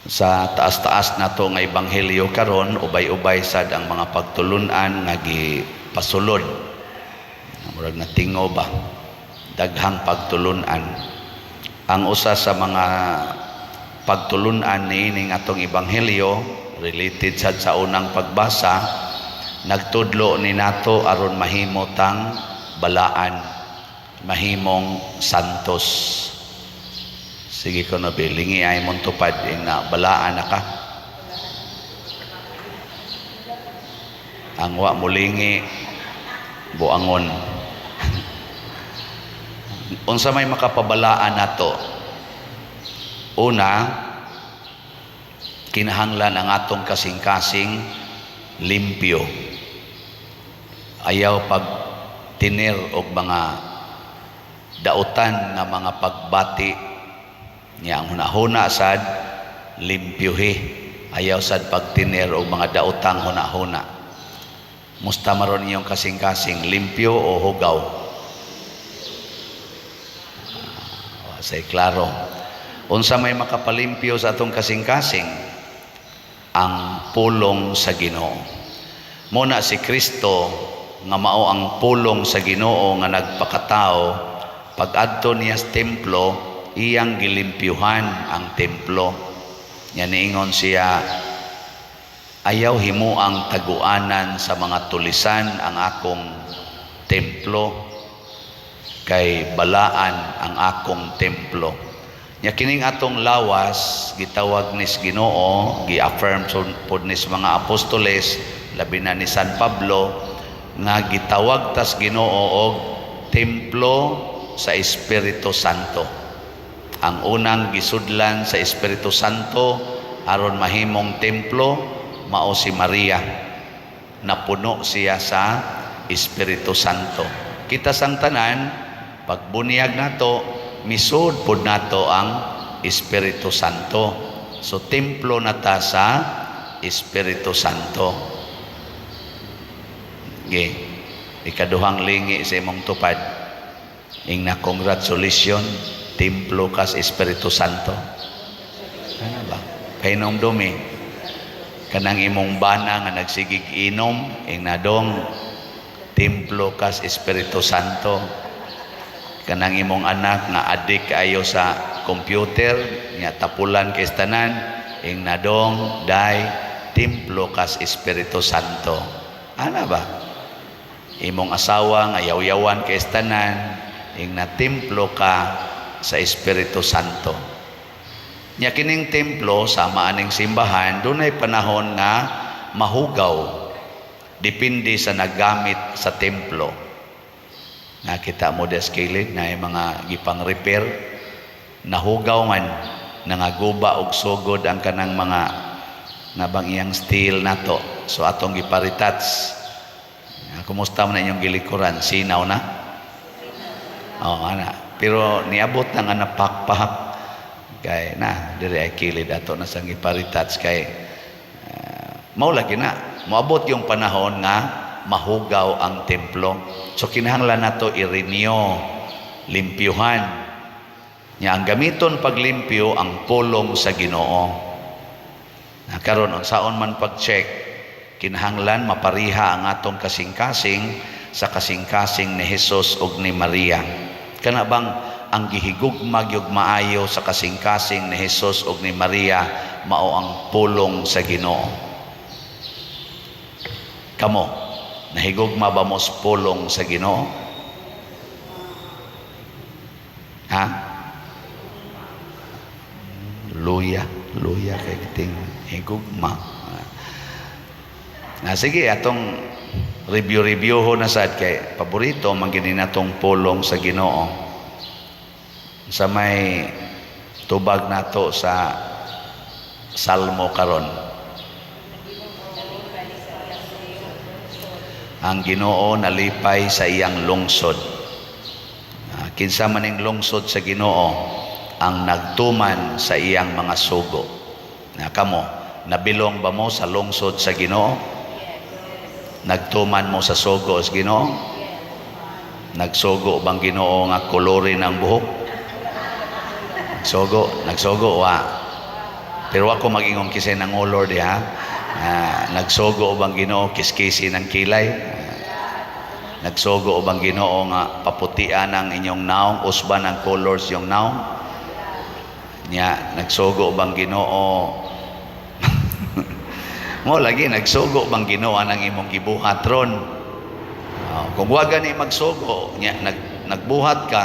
sa taas-taas nato nga ebanghelyo karon, ubay-ubay sad ang mga pagtulunan nga gipasulod. Murag natingo ba, daghang pagtulunan. Ang usa sa mga pagtulunan niining atong ebanghelyo related sad sa unang pagbasa, nagtudlo ni nato aron mahimotang balaan, mahimong santos. Sige ko na bilingi ay mong tupad na balaan na ka. Ang wa mulingi buangon. Unsa may makapabalaan nato? Una, kinahanglan ang atong kasing-kasing limpyo. Ayaw pag tinir og mga dautan nga mga pagbati niya. Ang hunahuna sad limpyuhi, ayaw sad pagtinir og mga daotang hunahuna. Musta maron iyong kasing-kasing limpyo o hugaw? Say klaro. Unsa may makapalimpyo sa atong kasing-kasing? Ang pulong sa Ginoo. Muna si Kristo nga mao ang pulong sa Ginoo nga nagpakatao, pag-adto niya sa templo, iyang gilimpyuhan ang templo. Yan niingon siya, ayaw himo ang taguanan sa mga tulisan ang akong templo, kay balaan ang akong templo. Nya kining atong lawas gitawag nis Ginoo, gi-affirm pod nis mga apostoles, labi na ni San Pablo, nga gitawag tas Ginoo og templo sa Espiritu Santo. Ang unang gisudlan sa Espiritu Santo aron mahimong templo mao si Maria. Napuno siya sa Espiritu Santo. Kita sang tanan pagbunyag nato, misud pod nato ang Espiritu Santo. So templo nata sa Espiritu Santo. Okay. Ikaduhang lingi sa imong tupad. Ing na congratulations, templo kas Espiritu Santo. Ano ba? Kainom dumi. Kanang imong bana nga nagsigig inom, ing nadong templo kas Espiritu Santo. Kanang imong anak nga adik ayo sa computer, nga tapulan kay tanan, ing nadong dai templo kas Espiritu Santo. Ana ba? Imong asawa nga yaw-yawan kay tanan, ing na templo ka sa Espiritu Santo. Nya kining templo sama aning simbahan, dunay panahon nga mahugaw. Depende sa naggamit sa templo. Nakita mo des kilid na yung mga gipang repair, nahugaw man, nangaguba og sugod ang kanang mga nabang iyang steel nato. So atong giparitats. Kumusta man na inyong gilikuran? Sinaw na? Oo, ana. Pero niabot na nga napakpahak. Kay na, diri ay kilid ato na sang giparitats. Kay mao lagi na. Moabot yung panahon nga mahugaw ang templo. So kinahanglan nato i-renew, limpyuhan. Nya ang gamiton paglimpyo ang pulong sa Ginoo. Karon unsaon man pag-check, kinahanglan mapariha ang atong kasing-kasing sa kasing-kasing ni Hesus ug ni Maria. Kana bang ang gihigugmag yung maayo sa kasing-kasing ni Hesus ug ni Maria mao ang pulong sa Ginoo? Kamo, nahigugma ba mo sa pulong sa Ginoo? Ha? Luya kay kiting higugma. Sige, atong review ho na sad kay paborito man gini natong pulong sa Ginoo. Sa may tubag nato sa Salmo karon. Ang Ginoo nalipay sa iyang lungsod. Kinsa man ning lungsod sa Ginoo, ang nagtuman sa iyang mga sugo. Kamo, nabilong ba mo sa lungsod sa Ginoo? Nagtuman mo sa sugo sa Ginoo? Nagsugo bang Ginoo nga kolorin ang buhok? Nagsugo wa. Pero ako magingong kisay ng Lord ha. Nagsugo ubang Ginoo kiskisi ng kilay. Nagsugo ubang Ginoo nga paputian ang inyong naong, usban ang colors yung naong. Nya nagsugo ubang Ginoo. Mo lagi nagsugo ubang Ginoo ang imong gibuhat ron. Kung wa gani magsugo, nya nagbuhat ka,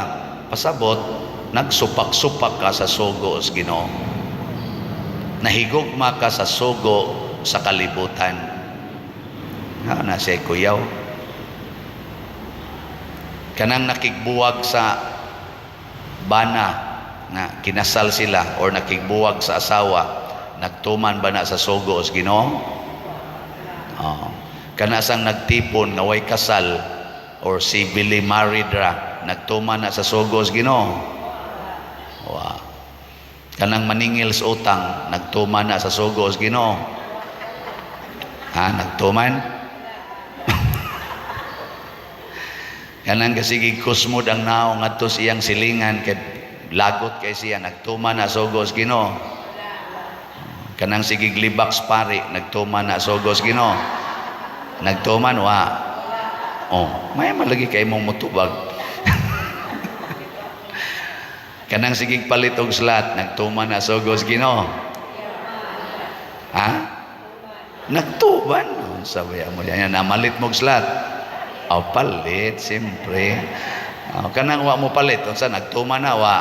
pasabot nagsupak-supak ka sa sugo sa Ginoo. Nahigugma ka sa sugo sa kalibutan. Na siya kuyaw. Kanang nakigbuwag sa bana na kinasal sila or nakigbuwag sa asawa, nagtuman ba na sa sugo sa Ginoo? Kanasang nagtipon nga way kasal or civilly married ra, nagtuman na sa sugo sa Ginoo? Kanang maningil sa utang, nagtuman na sa sugo sa Ginoo? Nagtuman? Kanang kasigig kusmod ang naong ngadto siyang silingan kay lagot kay siya, nagtuman na sugo sa Ginoo? Kanang sigig libak sa pari, nagtuman na sugo sa Ginoo? Nagtuman wa? May malagi kay mong mutubag. Kanang sigig palit og slat, nagtuman na sugo sa Ginoo? Nagtuman? Sabi mo yan, namalit mo og slat. Palit, siyempre. Kanang wa mo palit, unsa nagtuman na wa?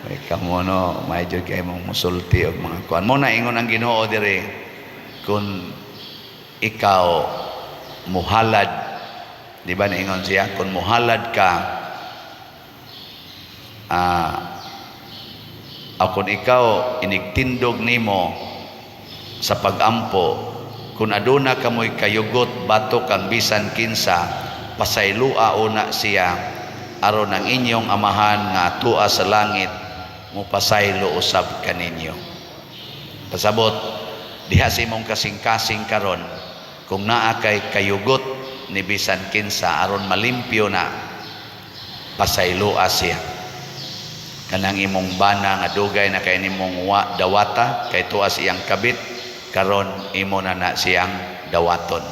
May kamono, may jud kay mong musulti og mga kuan. Mo na ingon ang Ginoo dire, kung ikaw muhalad, di ba naingon siya, kung muhalad ka, kung ikaw inigtindog nimo sa pagampo, kung aduna kamoy kayugot bato kang bisan kinsa, pasaylua una siya aron ang inyong amahan nga tua sa langit mo pasaylo usab kaninyo. Pasabot diha sa imong kasing-kasing karon, kung naa kay kayugot ni bisan kinsa aron malimpyo na, pasaylua siya. Kanang imong bana nga dugay na kay nimong dawata kay tua siyang kabit, karon imo na siyang dawaton.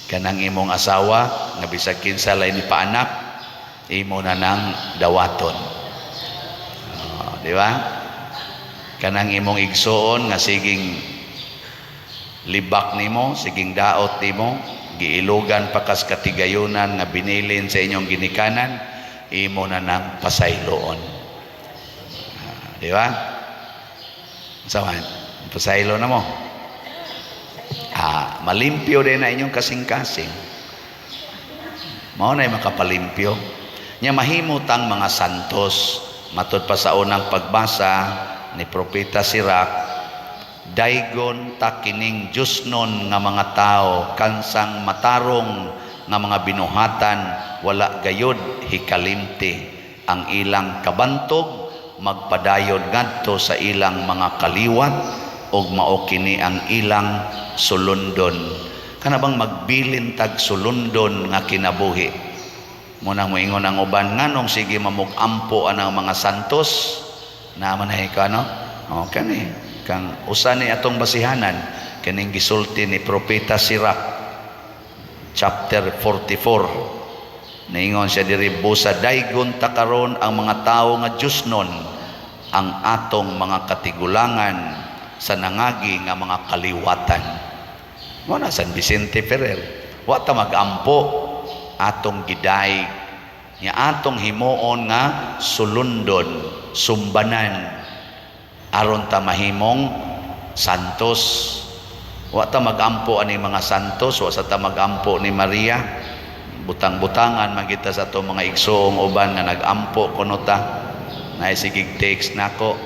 Kanang imong asawa nga bisag kinsa lay ni paanak, imo na nang dawaton. Di ba? Kanang imong igsoon nga siging libak nimo, siging daot nimo, giilugan pa kas katigayunan nga binilin sa inyong ginikanan, imo na nang pasayloon. Di ba? Sawan, pasaylo na mo. Malimpyo din na inyong kasing-kasing. Mao na makapalimpyo. Nya mahimutang mga santos, matud pa sa unang pagbasa ni Propeta Sirach, daygon ta kining Diosnon nga mga tao, kansang matarong nga mga binuhatan, wala gayod hikalimti, ang ilang kabantog magpadayon ngadto sa ilang mga kaliwat, og mao kini ang ilang sulundon. Kana bang magbilin tag sulundon nga kinabuhi? Muna mo ingon ang uban nganong sige mamugampo anang mga santos na manay ka no? Kani kang usa ni atong basihanan kaning gisulti ni Propeta Sirach chapter 44. Naingon siya diri, busa daygon ta karon ang mga tawo nga Diosnon ang atong mga katigulangan sa nangagi nga mga kaliwatan. Mo na San Vicente Ferrer, wa ta magampo atong giday nya atong himuon nga sulundon, sumbanan aron ta mahimong santos. Wa ta magampo ani mga santos, wa sa ta magampo ni Maria. Butang-butangan magita sa to mga igsoong uban nga nagampo kuno ta. Naisigig text nako,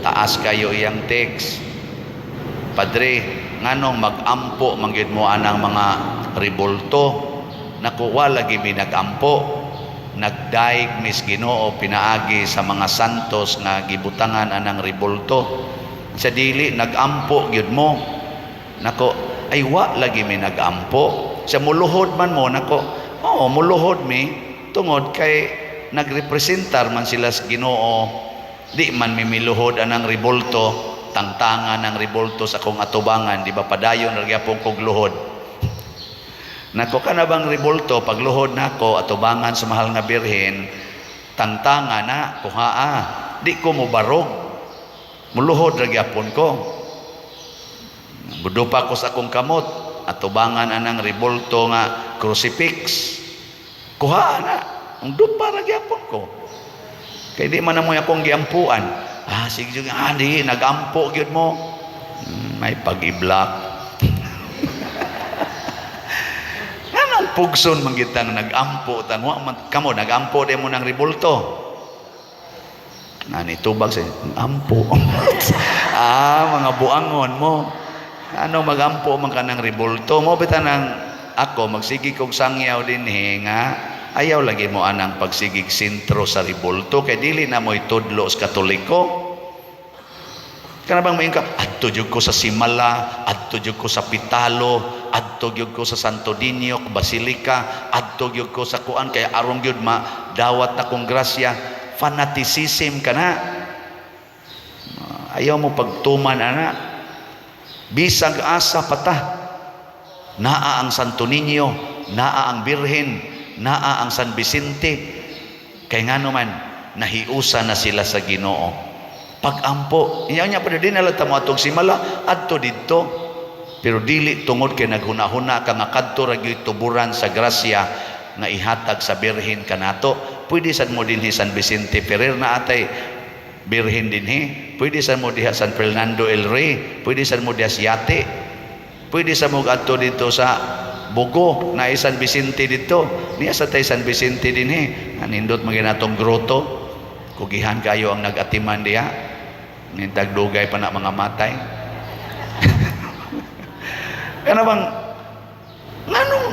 taas kayo iyang text. Padre, nganong magampo manggid mo anang mga ribulto? Naku, wala lagi mi nagampo. Nagdaig mis Ginoo pinaagi sa mga santos nga gibutangan anang ribulto. Sa dili nagampo gyud mo. Nako, ay wa lagi mi nagampo. Sa muluhod man mo nako, muluhod mi tungod kay nagrepresentar man sila sa Ginoo, di man mimiluhod anang ribolto, tangtangan ng ribolto sa kong atubangan, di ba padayon nagyapon kog luhod. Nako ka na bang ribolto, pagluhod nako atubangan sa mahal nga birhen, tangtangan na kuhaa, di ko mo barog, muluhod nagyapon ko. Budupa ko sa akong kamot, atubangan anang ribolto nga crucifix, kuhaa na, ang dupa nagyapon ko. Kaya di man na mo akong giampuan. Sige, di, nagampo gyud mo. May pag-iblak. Anong pugson manggitang nagampo? Kamo, nagampo din mo ng ribolto. Nanitubag sa ampo. Mga buangon mo. Ano magampo man ka ng ribolto mo? Bita ng ako, magsigi kong sangyaw din nga. Ayaw lagi mo anang pagsigig sentro sa ribolto kay dili na mo itudlo sa Katoliko. Kana bang maingkap adto jud ko sa Simala, adto jud ko sa Pitalo, adto jud ko sa Santo Niño Basilica, adto jud ko sa kuan kay arong jud dawat na kong grasya. Fanaticism kana. Ayaw mo pagtuman ana. Bisag asa patah. Naa ang Santo Niño, naa ang Birhen, naa ang San Vicente, kay nga naman nahiusa na sila sa Ginoo. Pag-ampo inya pa din nalata mo atong Simala adto didto, pero dili tungod kay naghuna-huna ka nga kadto ra gyud tuburan sa grasya nga ihatag sa Birhen kanato. Pwede sad mo dinhi San Vicente Ferrer na atay Birhen dinhi, pwede sad mo diha San Fernando el Rey, pwede sad mo diha Siate, pwede sa mo adto dito sa Bugo na San Vicente dito, niya sa tay San Vicente din anindot maginatong groto, kugihan kayo ang nagatiman diya, nintag dugay pa na mga matay. Kana bang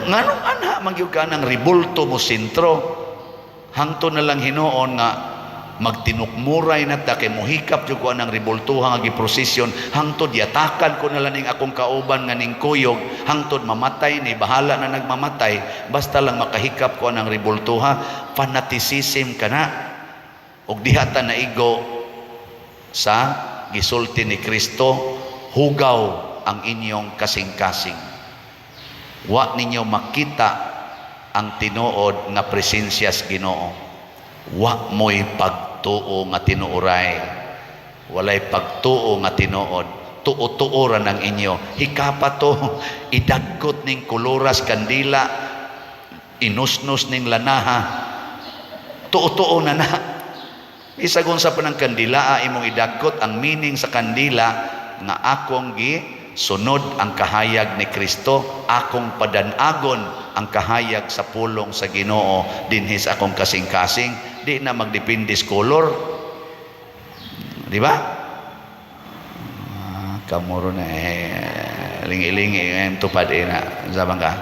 nganong anha magyug ka ng ribolto mo sentro, hangto na lang hinuon nga magtinukmuray na ta kay mohikap jud ko anang riboltuha nga giprosesyon, hangtod yatakan ko na lang ning akong kauban nga ning kuyog, hangtod mamatay ni bahala na nagmamatay basta lang makahikap ko anang riboltuha. Fanaticism kana og diha ta naigo sa gisulti ni Kristo, hugaw ang inyong kasing-kasing. Wa ninyo makita ang tinuod nga presensya sa Ginoo. Wa mo'y pagtuo nga tinuoray, walay pagtuo nga tinuod, tuo-tuoran ang inyo. Hikapa to, idagkot ning koloras kandila, inusnos ning lanaha, tuo-tuo na na. Isagon sa panang kandila, imong idagkot ang meaning sa kandila nga akong sunod ang kahayag ni Kristo, akong padanagon ang kahayag sa pulong sa Ginoo dinhi sa akong kasing-kasing. Di na magdepende sa color, di ba? Kamuro na lingi-lingi ang tupad na sabang ka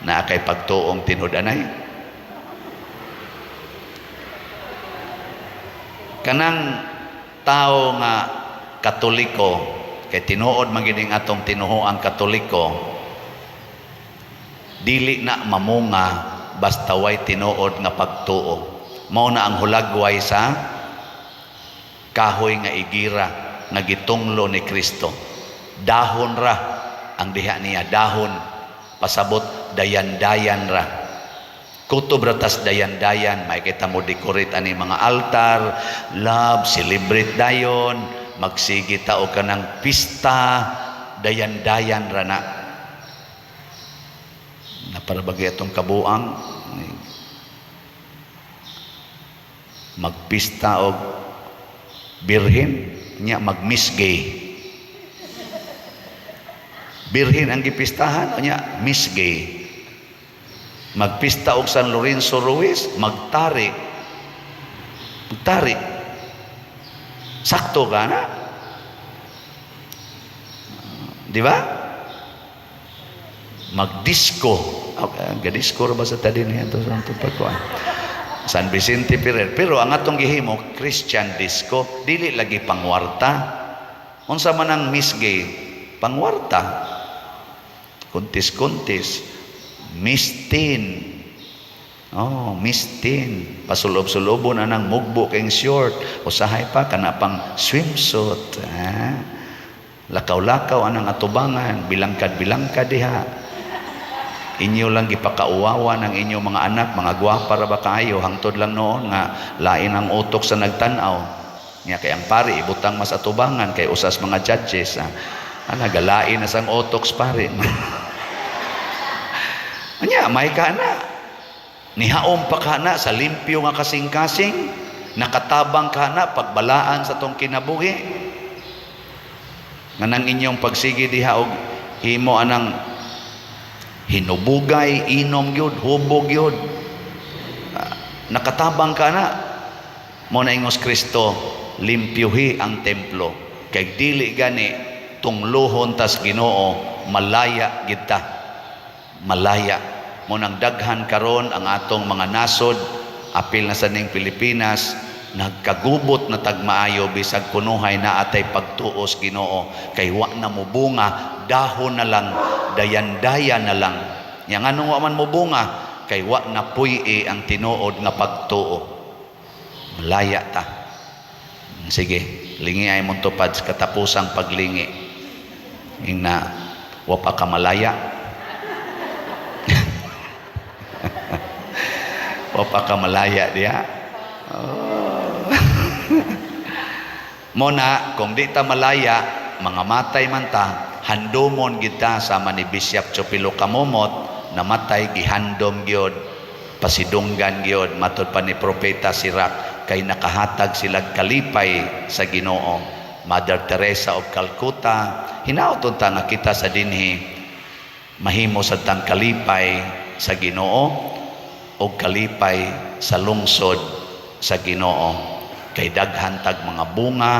na kay pagtuong tinud-anay. Kanang tao nga Katoliko, kay tinuod magining atong tinuhoang Katoliko, dili na mamunga basta way tinuod nga pagtuo. Mao na ang hulagway sa kahoy nga igira nga gitunglo ni Kristo. Dahon ra ang diha niya, dahon pasabot dayan-dayan ra. Kutob ratas dayan-dayan, may kita mo decorate ani mga altar, love, celebrate dayon, magsigi tao ka ng pista, dayan-dayan ra na. Naparabagi atong kabuang, magpista og birhen nya magmisgay. Birhen ang gipistahan nya misgay. Magpista og San Lorenzo Ruiz, magtari. Magtari. Sakto ka na? Di ba? Magdisco. Gadisco ra ba sa tadi niya to sa pagkuan? San Vicente Ferrer. Pero ang atong gihimo Christian disco, dili lagi pangwarta. Unsa man ang misgay, pangwarta. Kuntis-kuntis, mistin. Oh, mistin. Pasulob-sulobo na ng mugbo kayong short. Usahay pa, kana pang swimsuit. Lakaw-lakaw anang atubangan. Bilangkad-bilangkad diha. Inyo lang gipakauwawa ng inyong mga anak, mga gwapa ra ba kaayo, hangtod lang noon nga lain ang utok sa nagtanaw. Nya kay ang pari ibutang mas atubangan kay usas mga judges. Galain na sang utok pari. Anya may kana. Nihaom pa kana sa limpyo nga kasing-kasing, nakatabang kana pagbalaan sa tong kinabuhi. Nga nang inyong pagsigi diha og himo anang hinubugay, inom yun, hubog yun. Nakatabang ka na. Muna ingos Kristo, limpyuhi ang templo. Kay dili gani, tunglohon tas Ginoo, malaya kita. Malaya. Munang daghan karon ang atong mga nasod, apil na sa ning Pilipinas, nagkagubot na tagmaayo bisag kunuhay na atay pagtuos Ginoo. Kay wa na mo bunga, dahon na lang, dayan-daya na lang. Yang anong wa man mo bunga, kay wa na puy ang tinuod nga pagtuo. Malaya ta. Sige, lingi ay mong tupad sa katapusang paglingi. Yung na, wa pa ka malaya. Wa pa ka malaya diya. Oh. Muna, kung di ta malaya, mga matay man ta, handumon kita sama ni Bishop Chopilo Kamomot, namatay gihandom gyud, pasidunggan gyud, matud pa ni Propeta Sirach, kay nakahatag sila kalipay sa Ginoo. Mother Teresa of Calcutta, hinaoton ta nga kita sa dinhi mahimo sa tang kalipay sa Ginoo o kalipay sa lungsod sa Ginoo, kay daghan tag mga bunga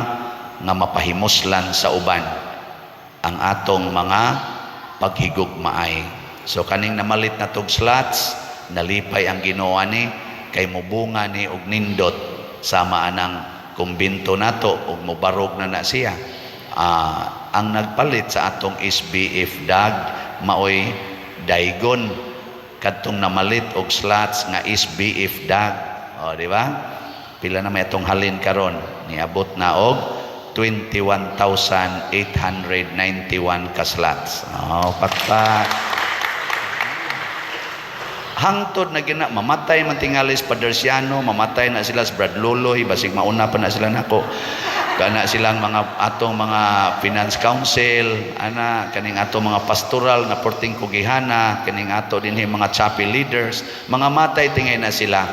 nga mapahimuslan sa uban ang atong mga paghigugmaay. So kaning namalit na tog slots, nalipay ang Ginoo ni, kay mubunga ni og nindot sama anang kumbinto nato og mobarog na siya. Ang nagpalit sa atong SBF dag maoy daygon kadtong namalit og slots nga SBF dag. O di ba? Pila na may atong halin karon, niabot na og 21,891 ka slots. Oh, pakpak. Hangtod na gina, mamatay man tingalis Padersiano, mamatay na sila sa Brad Loloy, basig mauna pa na sila nako. Kana silang mga atong mga finance council, kaning atong mga pastoral nga porting kugihana, kaning ato dinhi mga chapel leaders, mga matay tingay na sila.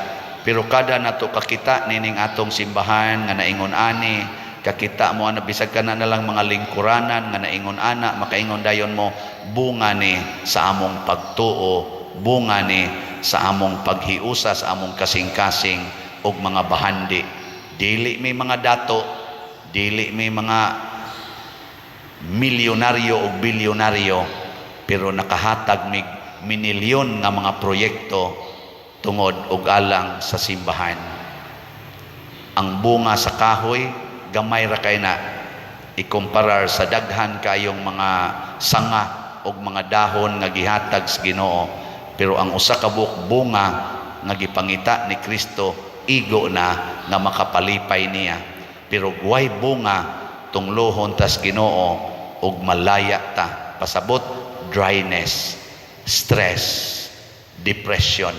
Pero kada nato kakita nining atong simbahan nga naingon ani, kakita mo ana bisag kana na lang mga lingkuranan nga naingon ana, makaingon dayon mo bunga ni sa among pagtuo, bunga ni sa among paghiusa sa among kasing-kasing og mga bahandi. Dili may mga dato, dili may mga milyonaryo o bilyonaryo, pero nakahatag mig minilyon nga mga proyekto tungod og alang sa simbahan. Ang bunga sa kahoy gamay ra kay na ikumparar sa daghan kayong mga sanga og mga dahon nga gihatag sa Ginoo, pero ang usa ka buok bunga nga gipangita ni Kristo igo na nga makapalipay niya. Pero guway bunga tunglohon tas Ginoo ug malaya ta. Pasabot dryness, stress, depression,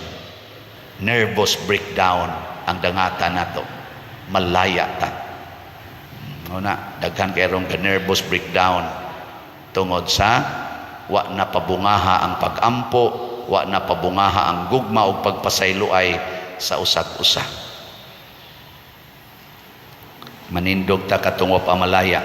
nervous breakdown ang dangata nato. Malaya ta. Una, daghan kay rong nervous breakdown tungod sa wa na pabungaha ang pag-ampo, wa na pabungaha ang gugma ug pagpasayloay sa usag-usa. Manindog ta katong wa pa malaya.